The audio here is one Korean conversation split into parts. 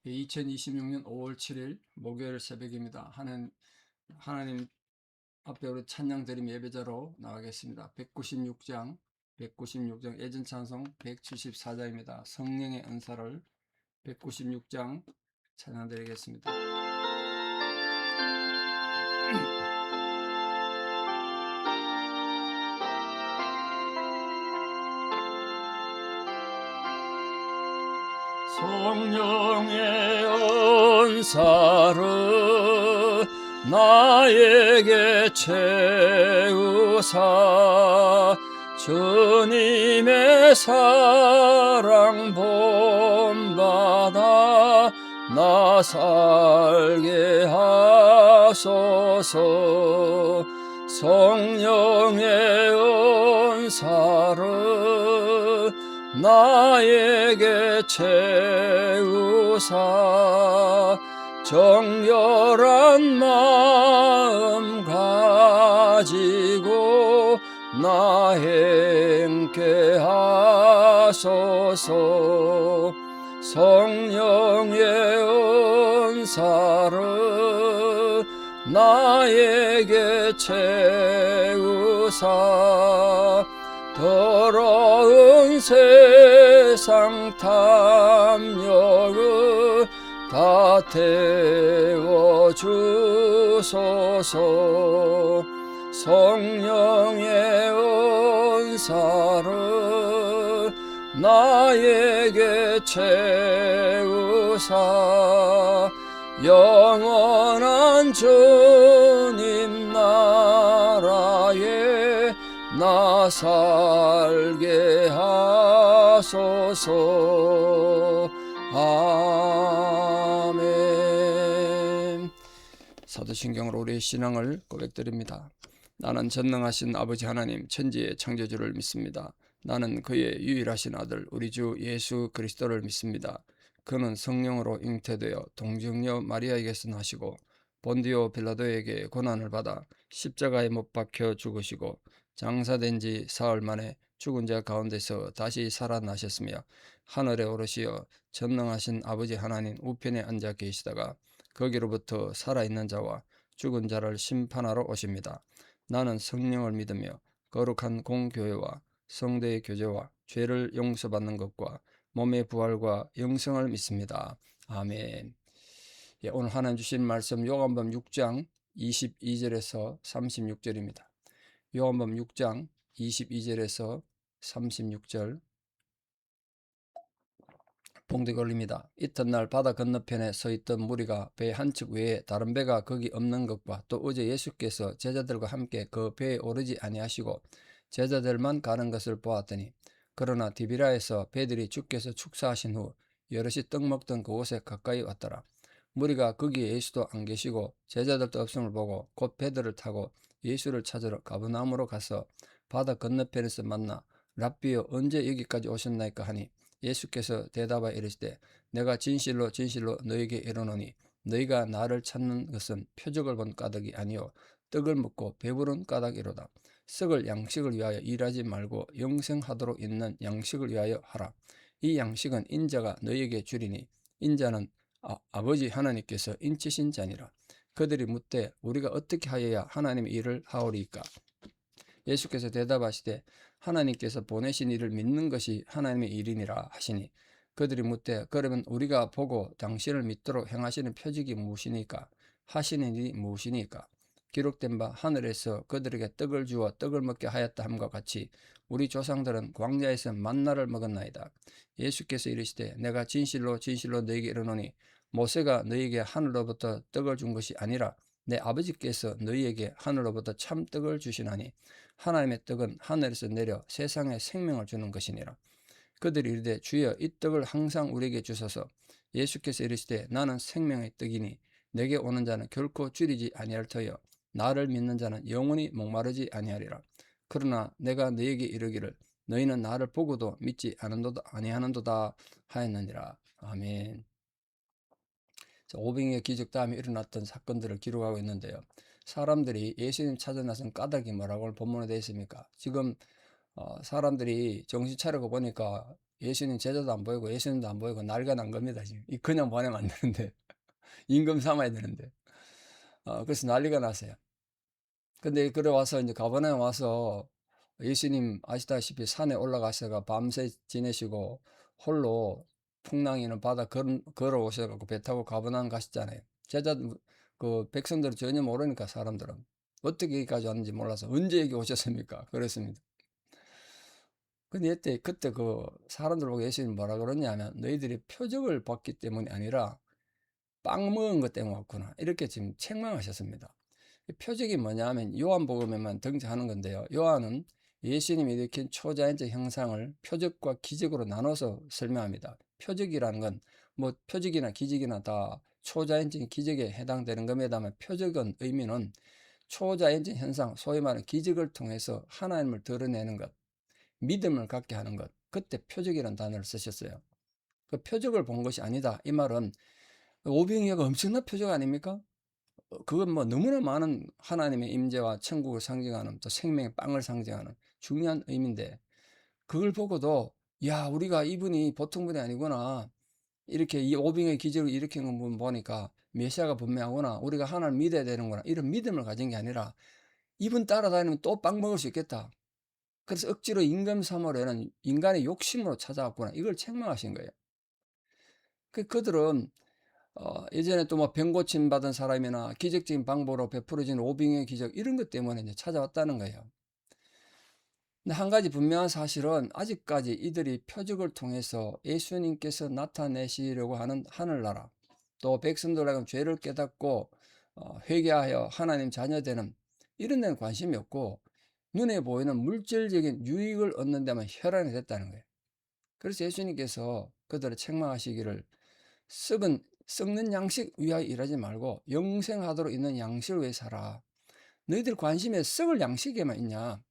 2026년 5월 7일 목요일 새벽입니다. 하나님 앞에 우리 찬양 드림 예배자로 나가겠습니다. 196장 예전 찬송 174장입니다. 성령의 은사를 196장 찬양 드리겠습니다. 성령의 은사를 나에게 채우사 주님의 사랑 본받아 나 살게 하소서. 성령의 은사를 나에게 채우사 정결한 마음 가지고 나 행케 하소서. 성령의 은사를 나에게 채우사 더러운 세상 탐욕을 다 태워주소서. 성령의 은사를 나에게 채우사 영원한 주님 나라에 나 살게 하소서. 아멘. 사도신경으로 우리의 신앙을 고백드립니다. 나는 전능하신 아버지 하나님 천지의 창조주를 믿습니다. 나는 그의 유일하신 아들 우리 주 예수 그리스도를 믿습니다. 그는 성령으로 잉태되어 동정녀 마리아에게서 나시고 본디오 빌라도에게 고난을 받아 십자가에 못 박혀 죽으시고 장사된 지 사흘 만에 죽은 자 가운데서 다시 살아나셨으며 하늘에 오르시어 전능하신 아버지 하나님 우편에 앉아 계시다가 거기로부터 살아있는 자와 죽은 자를 심판하러 오십니다. 나는 성령을 믿으며 거룩한 공교회와 성도의 교제와 죄를 용서받는 것과 몸의 부활과 영생을 믿습니다. 아멘. 오늘 하나님 주신 말씀 요한복음 6장 22절에서 36절입니다. 요한복음 6장 22절에서 36절 봉독이 올립니다. 이튿날 바다 건너편에 서 있던 무리가 배 한 척 외에 다른 배가 거기 없는 것과 또 어제 예수께서 제자들과 함께 그 배에 오르지 아니하시고 제자들만 가는 것을 보았더니 그러나 디비라에서 배들이 주께서 축사하신 후 여럿이 떡 먹던 그곳에 가까이 왔더라. 무리가 거기에 예수도 안 계시고 제자들도 없음을 보고 곧 배들을 타고 예수를 찾으러 가버나움으로 가서 바다 건너편에서 만나 랍비여 언제 여기까지 오셨나이까 하니 예수께서 대답하여 이르시되 내가 진실로 진실로 너희에게 이르노니 너희가 나를 찾는 것은 표적을 본 까닭이 아니요 떡을 먹고 배부른 까닭이로다. 썩을 양식을 위하여 일하지 말고 영생하도록 있는 양식을 위하여 하라. 이 양식은 인자가 너희에게 주리니 인자는 아버지 하나님께서 인치신 자니라. 그들이 묻되 우리가 어떻게 하여야 하나님의 일을 하오리이까? 예수께서 대답하시되 하나님께서 보내신 이를 믿는 것이 하나님의 일이니라 하시니 그들이 묻되 그러면 우리가 보고 당신을 믿도록 행하시는 표적이 무엇이니까? 하시는 일이 무엇이니까? 기록된 바 하늘에서 그들에게 떡을 주어 떡을 먹게 하였다 함과 같이 우리 조상들은 광야에서 만나를 먹었나이다. 예수께서 이르시되 내가 진실로 진실로 너희에게 이르노니 모세가 너희에게 하늘로부터 떡을 준 것이 아니라 내 아버지께서 너희에게 하늘로부터 참떡을 주시나니 하나님의 떡은 하늘에서 내려 세상에 생명을 주는 것이니라. 그들이 이르되 주여 이 떡을 항상 우리에게 주소서. 예수께서 이르시되 나는 생명의 떡이니 내게 오는 자는 결코 줄이지 아니할 터여 나를 믿는 자는 영원히 목마르지 아니하리라. 그러나 내가 너희에게 이르기를 너희는 나를 보고도 믿지 아니하는도다 하였느니라. 아멘. 오병이의 기적 다음에 일어났던 사건들을 기록하고 있는데요. 사람들이 예수님 찾아 나선 까닭이 뭐라고 본문에 되어 있습니까? 지금 사람들이 정신 차리고 보니까 예수님 제자도 안 보이고 예수님도 안 보이고 난리가 난 겁니다, 지금. 그냥 보내면 안 되는데. 임금 삼아야 되는데. 그래서 난리가 났어요. 근데 그래 와서 이제 가버나움 와서 예수님 아시다시피 산에 올라가셔가 밤새 지내시고 홀로 풍랑이는 바다 걸어오셔갖고 배 타고 가버나움 가셨잖아요. 그 백성들은 전혀 모르니까 사람들은 어떻게 여기까지 왔는지 몰라서 언제 여기 오셨습니까? 그랬습니다. 근데 그때 그 사람들 보고 예수님 뭐라 그러냐면 너희들이 표적을 봤기 때문이 아니라 빵 먹은 것 때문에 왔구나. 이렇게 지금 책망하셨습니다. 표적이 뭐냐면 요한복음에만 등장하는 건데요. 요한은 예수님이 일으킨 초자연적 형상을 표적과 기적으로 나눠서 설명합니다. 표적이라는 건 뭐 표적이나 기적이나 다 초자연적인 기적에 해당되는 겁니다만 표적은 의미는 초자연적 현상, 소위 말하는 기적을 통해서 하나님을 드러내는 것, 믿음을 갖게 하는 것. 그때 표적이라는 단어를 쓰셨어요. 그 표적을 본 것이 아니다. 이 말은 오병이어가 엄청난 표적 아닙니까? 그건 뭐 너무나 많은 하나님의 임재와 천국을 상징하는 또 생명의 빵을 상징하는 중요한 의미인데 그걸 보고도 야 우리가 이분이 보통 분이 아니구나 이렇게 이 오병의 기적을 일으킨 거 보니까 메시아가 분명하구나 우리가 하나님을 믿어야 되는구나 이런 믿음을 가진 게 아니라 이분 따라다니면 또 빵 먹을 수 있겠다. 그래서 억지로 임금 삼으려는 인간의 욕심으로 찾아왔구나 이걸 책망하신 거예요. 그들은 예전에 또 뭐 병 고침 받은 사람이나 기적적인 방법으로 베풀어진 오병의 기적 이런 것 때문에 이제 찾아왔다는 거예요. 근데 한 가지 분명한 사실은 아직까지 이들이 표적을 통해서 예수님께서 나타내시려고 하는 하늘나라 또 백성들에게 죄를 깨닫고 회개하여 하나님 자녀되는 이런 데는 관심이 없고 눈에 보이는 물질적인 유익을 얻는 데만 혈안이 됐다는 거예요. 그래서 예수님께서 그들을 책망하시기를 썩는 양식 위하여 일하지 말고 영생하도록 있는 양식을 위해 살아. 너희들 관심에 썩을 양식에만 있냐?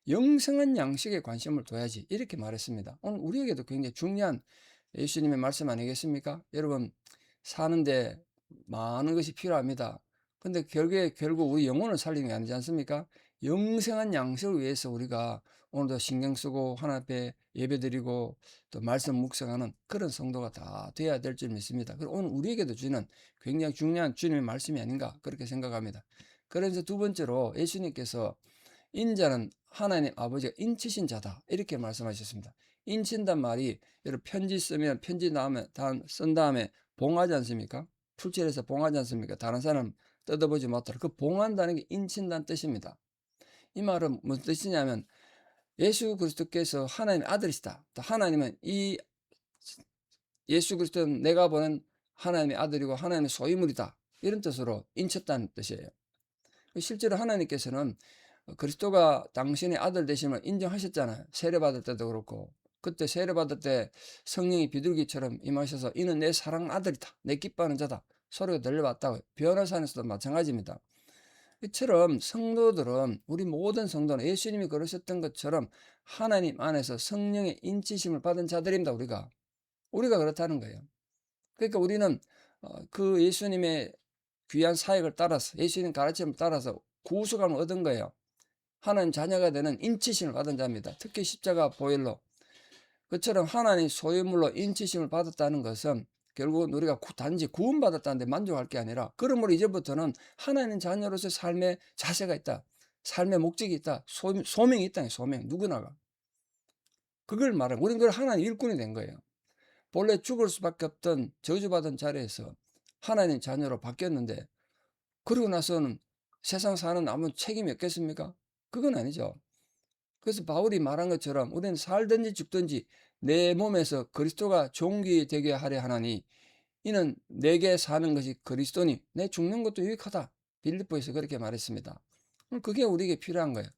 영생한 양식에 관심을 둬야지. 이렇게 말했습니다. 오늘 우리에게도 굉장히 중요한 예수님의 말씀 아니겠습니까? 여러분, 사는데 많은 것이 필요합니다. 근데 결국 우리 영혼을 살리는 게 아니지 않습니까? 영생한 양식을 위해서 우리가 오늘도 신경 쓰고 하나님 앞에 예배드리고 또 말씀 묵상하는 그런 성도가 다 돼야 될 줄 믿습니다. 그리고 오늘 우리에게도 주는 굉장히 중요한 주님의 말씀이 아닌가 그렇게 생각합니다. 그래서 두 번째로 예수님께서 인자는 하나님 아버지가 인치신 자다 이렇게 말씀하셨습니다. 인친단 말이 여러분 편지 쓰면 편지 쓴 다음에 봉하지 않습니까? 풀칠해서 봉하지 않습니까? 다른 사람 뜯어보지 못하라. 그 봉한다는 게 인친다는 뜻입니다. 이 말은 무슨 뜻이냐면 예수 그리스도께서 하나님의 아들이시다. 또 하나님은 이 예수 그리스도는 내가 보낸 하나님의 아들이고 하나님의 소유물이다. 이런 뜻으로 인쳤다는 뜻이에요. 실제로 하나님께서는 그리스도가 당신의 아들 되심을 인정하셨잖아요. 세례받을 때도 그렇고 그때 세례받을 때 성령이 비둘기처럼 임하셔서 이는 내 사랑하는 아들이다. 내 기뻐하는 자다. 소리가 들려왔다고. 변호사에서도 마찬가지입니다. 이처럼 성도들은 우리 모든 성도는 예수님이 그러셨던 것처럼 하나님 안에서 성령의 인치심을 받은 자들입니다. 우리가 그렇다는 거예요. 그러니까 우리는 그 예수님의 귀한 사역을 따라서 예수님 가르침을 따라서 구속감을 얻은 거예요. 하나님 자녀가 되는 인치심을 받은 자입니다. 특히 십자가 보혈로 그처럼 하나님 소유물로 인치심을 받았다는 것은 결국은 우리가 단지 구원받았다는 데 만족할 게 아니라 그러므로 이제부터는 하나님 자녀로서의 삶의 자세가 있다. 삶의 목적이 있다. 소명이 있다. 소명. 누구나가. 그걸 말하는 우리는 그걸 하나님 일꾼이 된 거예요. 본래 죽을 수밖에 없던 저주받은 자리에서 하나님 자녀로 바뀌었는데 그러고 나서는 세상 사는 아무 책임이 없겠습니까? 그건 아니죠. 그래서 바울이 말한 것처럼 우리는 살든지 죽든지 내 몸에서 그리스도가 존귀되게 하려 하나니 이는 내게 사는 것이 그리스도니 내 죽는 것도 유익하다. 빌립보에서 그렇게 말했습니다. 그게 우리에게 필요한 거예요.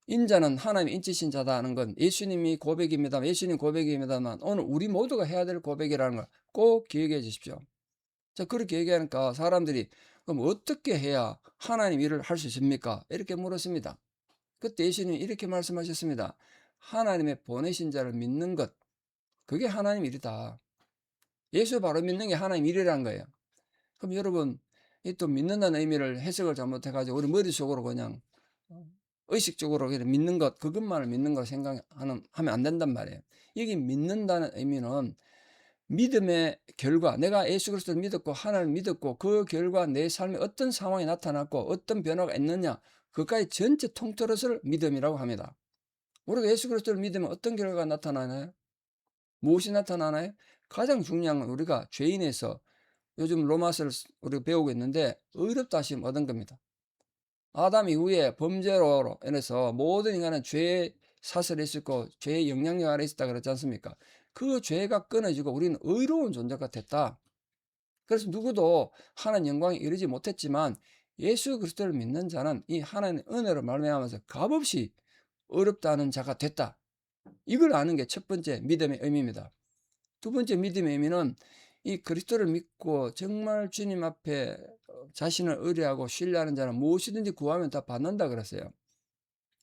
인자는 하나님의 인치신 자다 하는 건 예수님이 고백입니다. 예수님 고백입니다만 오늘 우리 모두가 해야 될 고백이라는 걸 꼭 기억해 주십시오. 자, 그렇게 얘기하니까 사람들이 그럼 어떻게 해야 하나님 일을 할 수 있습니까? 이렇게 물었습니다. 그때 예수님이 이렇게 말씀하셨습니다. 하나님의 보내신 자를 믿는 것, 그게 하나님 일이다. 예수 바로 믿는 게 하나님 일이라는 거예요. 그럼 여러분, 이 또 믿는다는 의미를 해석을 잘못해가지고 우리 머릿속으로 그냥 의식적으로 그냥 믿는 것, 그것만을 믿는 걸 하면 안 된단 말이에요. 여기 믿는다는 의미는 믿음의 결과, 내가 예수 그리스도를 믿었고 하나님을 믿었고 그 결과 내 삶에 어떤 상황이 나타났고 어떤 변화가 있느냐, 그까지 전체 통틀어서를 믿음이라고 합니다. 우리가 예수 그리스도를 믿으면 어떤 결과가 나타나나요? 무엇이 나타나나요? 가장 중요한 건 우리가 죄인에서, 요즘 로마서를 우리가 배우고 있는데 의롭다 하심 얻은 겁니다. 아담 이후에 범죄로 인해서 모든 인간은 죄의 사슬에 있었고 죄의 영향력 아래 있었다 그랬지 않습니까? 그 죄가 끊어지고 우리는 의로운 존재가 됐다. 그래서 누구도 하나님 영광에 이르지 못했지만 예수 그리스도를 믿는 자는 이 하나님의 은혜로 말미암아서 값없이 의롭다는 자가 됐다. 이걸 아는 게 첫 번째 믿음의 의미입니다. 두 번째 믿음의 의미는 이 그리스도를 믿고 정말 주님 앞에 자신을 의뢰하고 신뢰하는 자는 무엇이든지 구하면 다 받는다 그랬어요.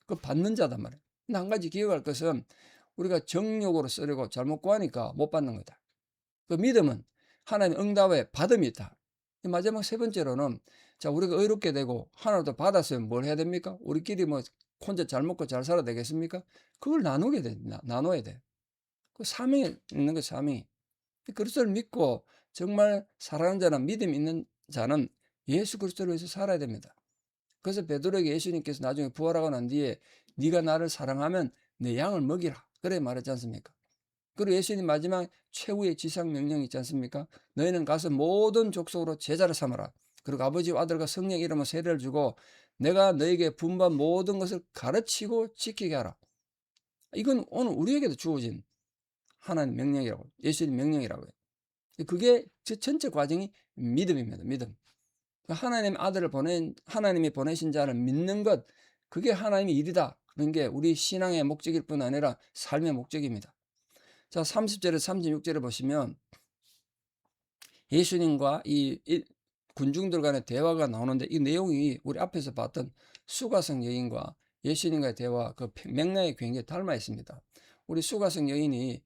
그 받는 자단 말이에요. 근데 한 가지 기억할 것은 우리가 정욕으로 쓰려고 잘못 구하니까 못 받는 거다. 그 믿음은 하나님의 응답에 받음이 있다. 마지막 세 번째로는, 자, 우리가 의롭게 되고 하나님도 받았으면 뭘 해야 됩니까? 우리끼리 뭐 혼자 잘 먹고 잘 살아야 되겠습니까? 그걸 나누게 돼. 나눠야 돼. 그 사명이 있는 거, 사명이. 그리스도를 믿고 정말 사랑하는 자는, 믿음 있는 자는 예수 그리스도를 위해서 살아야 됩니다. 그래서 베드로에게 예수님께서 나중에 부활하고 난 뒤에 네가 나를 사랑하면 내 양을 먹이라, 그래 말했지 않습니까? 그리고 예수님 마지막 최후의 지상 명령이 있지 않습니까? 너희는 가서 모든 족속으로 제자를 삼아라. 그리고 아버지와 아들과 성령 이름으로 세례를 주고 내가 너에게 분반 모든 것을 가르치고 지키게 하라. 이건 오늘 우리에게도 주어진 하나님 명령이라고, 예수님 명령이라고 해요. 그게 전체 과정이 믿음입니다. 믿음. 하나님이 보내신 자를 믿는 것, 그게 하나님의 일이다. 그런 게 우리 신앙의 목적일 뿐 아니라 삶의 목적입니다. 자, 30절에 36절에 보시면 예수님과 이 군중들 간의 대화가 나오는데, 이 내용이 우리 앞에서 봤던 수가성 여인과 예수님과의 대화, 그 맥락이 굉장히 닮아 있습니다. 우리 수가성 여인이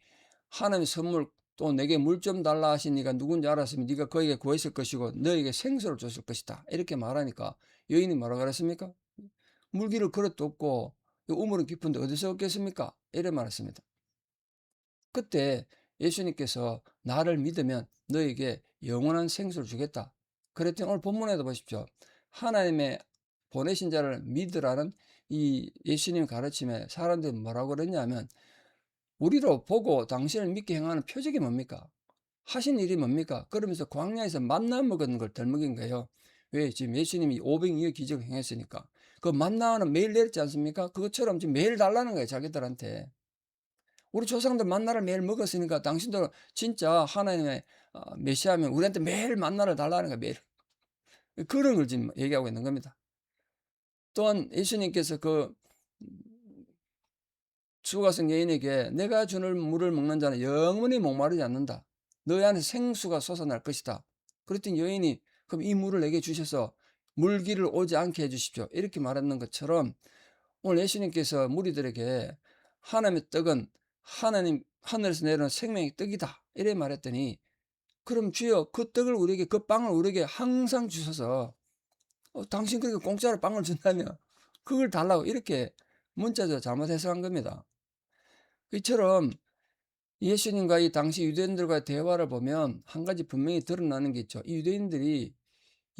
하나님의 선물, 또 내게 물 좀 달라 하시니까 누군지 알았으면 네가 그에게 구했을 것이고 너에게 생수를 줬을 것이다, 이렇게 말하니까 여인이 뭐라 그랬습니까? 물기를 그릇도 없고 우물은 깊은데 어디서 얻겠습니까? 이래 말했습니다. 그때 예수님께서 나를 믿으면 너에게 영원한 생수를 주겠다 그랬더니, 오늘 본문에도 보십시오. 하나님의 보내신 자를 믿으라는 이 예수님 가르침에 사람들이 뭐라고 그랬냐면, 우리로 보고 당신을 믿게 행하는 표적이 뭡니까? 하신 일이 뭡니까? 그러면서 광야에서 만나 먹은 걸 덜 먹인 거예요. 왜? 지금 예수님이 500여 기적을 행했으니까. 그 만나는 매일 내렸지 않습니까? 그것처럼 지금 매일 달라는 거예요, 자기들한테. 우리 조상들 만나를 매일 먹었으니까 당신도 진짜 하나님의 메시아면 우리한테 매일 만나를 달라는 거예요, 매일. 그런 걸 지금 얘기하고 있는 겁니다. 또한 예수님께서 그 수가성 여인에게 내가 주는 물을 먹는 자는 영원히 목마르지 않는다. 너희 안에 생수가 솟아날 것이다. 그랬더니 여인이 그럼 이 물을 내게 주셔서 물기를 오지 않게 해주십시오, 이렇게 말하는 것처럼 오늘 예수님께서 무리들에게 하나님의 떡은 하나님 하늘에서 내려오는 생명의 떡이다, 이래 말했더니, 그럼 주여 그 떡을 우리에게, 그 빵을 우리에게 항상 주셔서 당신 그렇게 공짜로 빵을 준다면 그걸 달라고, 이렇게 문자적으로 잘못 해석한 겁니다. 이처럼 예수님과 이 당시 유대인들과의 대화를 보면 한 가지 분명히 드러나는 게 있죠. 이 유대인들이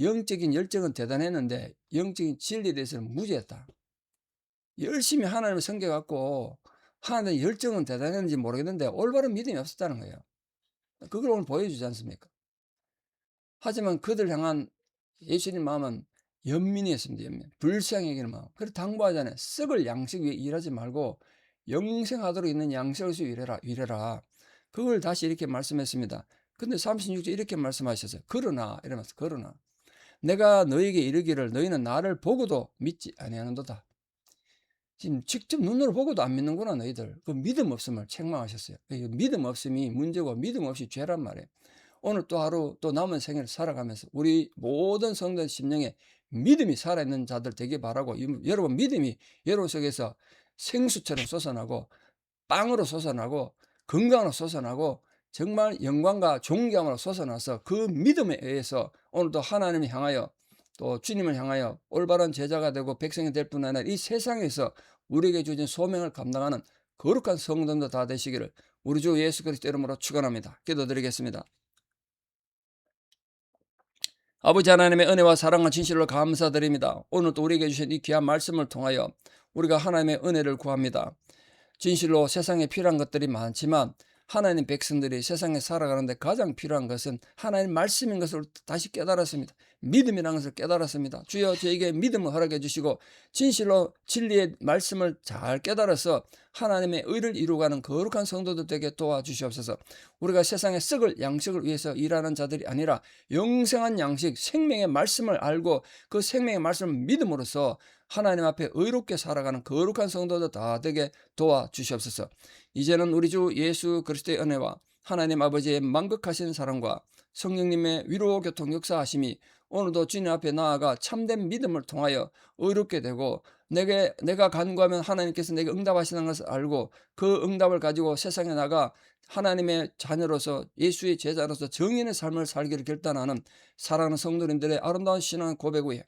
영적인 열정은 대단했는데 영적인 진리에 대해서는 무지했다. 열심히 하나님을 섬겨갖고 하나님의 열정은 대단했는지 모르겠는데 올바른 믿음이 없었다는 거예요. 그걸 오늘 보여주지 않습니까? 하지만 그들 향한 예수님 마음은 연민이었습니다. 연민. 불쌍히 여기는 마음. 그래서 당부하잖아요. 썩을 양식 위에 일하지 말고 영생하도록 있는 양식을 위해라. 그걸 다시 이렇게 말씀했습니다. 근데 36절 이렇게 말씀하셨어요. 그러나, 이러면서, 그러나 내가 너에게 이르기를 너희는 나를 보고도 믿지 아니하는도다. 지금 직접 눈으로 보고도 안 믿는구나 너희들. 그 믿음 없음을 책망하셨어요. 믿음 없음이 문제고 믿음 없이 죄란 말이에요. 오늘 또 하루 또 남은 생을 살아가면서 우리 모든 성도의 심령에 믿음이 살아있는 자들 되길 바라고, 여러분 믿음이 여러분 속에서 생수처럼 솟아나고 빵으로 솟아나고 건강으로 솟아나고 정말 영광과 존경으로 솟아나서 그 믿음에 의해서 오늘도 하나님을 향하여 또 주님을 향하여 올바른 제자가 되고 백성이 될 뿐 아니라 이 세상에서 우리에게 주신 소명을 감당하는 거룩한 성도들 다 되시기를 우리 주 예수 그리스도 이름으로 축원합니다. 기도드리겠습니다. 아버지 하나님의 은혜와 사랑과 진실로 감사드립니다. 오늘 또 우리에게 주신 이 귀한 말씀을 통하여 우리가 하나님의 은혜를 구합니다. 진실로 세상에 필요한 것들이 많지만 하나님 백성들이 세상에 살아가는데 가장 필요한 것은 하나님 말씀인 것을 다시 깨달았습니다. 믿음이라는 것을 깨달았습니다. 주여 저에게 믿음을 허락해 주시고 진실로 진리의 말씀을 잘 깨달아서 하나님의 의를 이루어가는 거룩한 성도들 되게 도와주시옵소서. 우리가 세상에 썩을 양식을 위해서 일하는 자들이 아니라 영생한 양식, 생명의 말씀을 알고 그 생명의 말씀을 믿음으로써 하나님 앞에 의롭게 살아가는 거룩한 성도들 다 되게 도와주시옵소서. 이제는 우리 주 예수 그리스도의 은혜와 하나님 아버지의 만극하신 사랑과 성령님의 위로 교통 역사하심이 오늘도 주님 앞에 나아가 참된 믿음을 통하여 의롭게 되고 내가 간구하면 하나님께서 내게 응답하시는 것을 알고 그 응답을 가지고 세상에 나가 하나님의 자녀로서 예수의 제자로서 정인의 삶을 살기를 결단하는 사랑하는 성도님들의 아름다운 신앙 고백 위에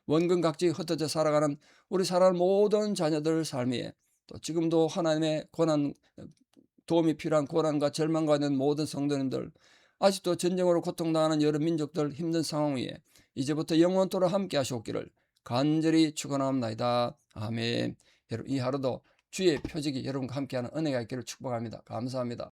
원근각지 흩어져 살아가는 우리 사랑하는 모든 자녀들 삶에 또 지금도 하나님의 고난, 도움이 필요한 고난과 절망과 있는 모든 성도님들, 아직도 전쟁으로 고통당하는 여러 민족들 힘든 상황 위에 이제부터 영원토록 함께 하시옵기를 간절히 축원합니다. 아멘. 여러분 이 하루도 주의 표적이 여러분과 함께하는 은혜가 있기를 축복합니다. 감사합니다.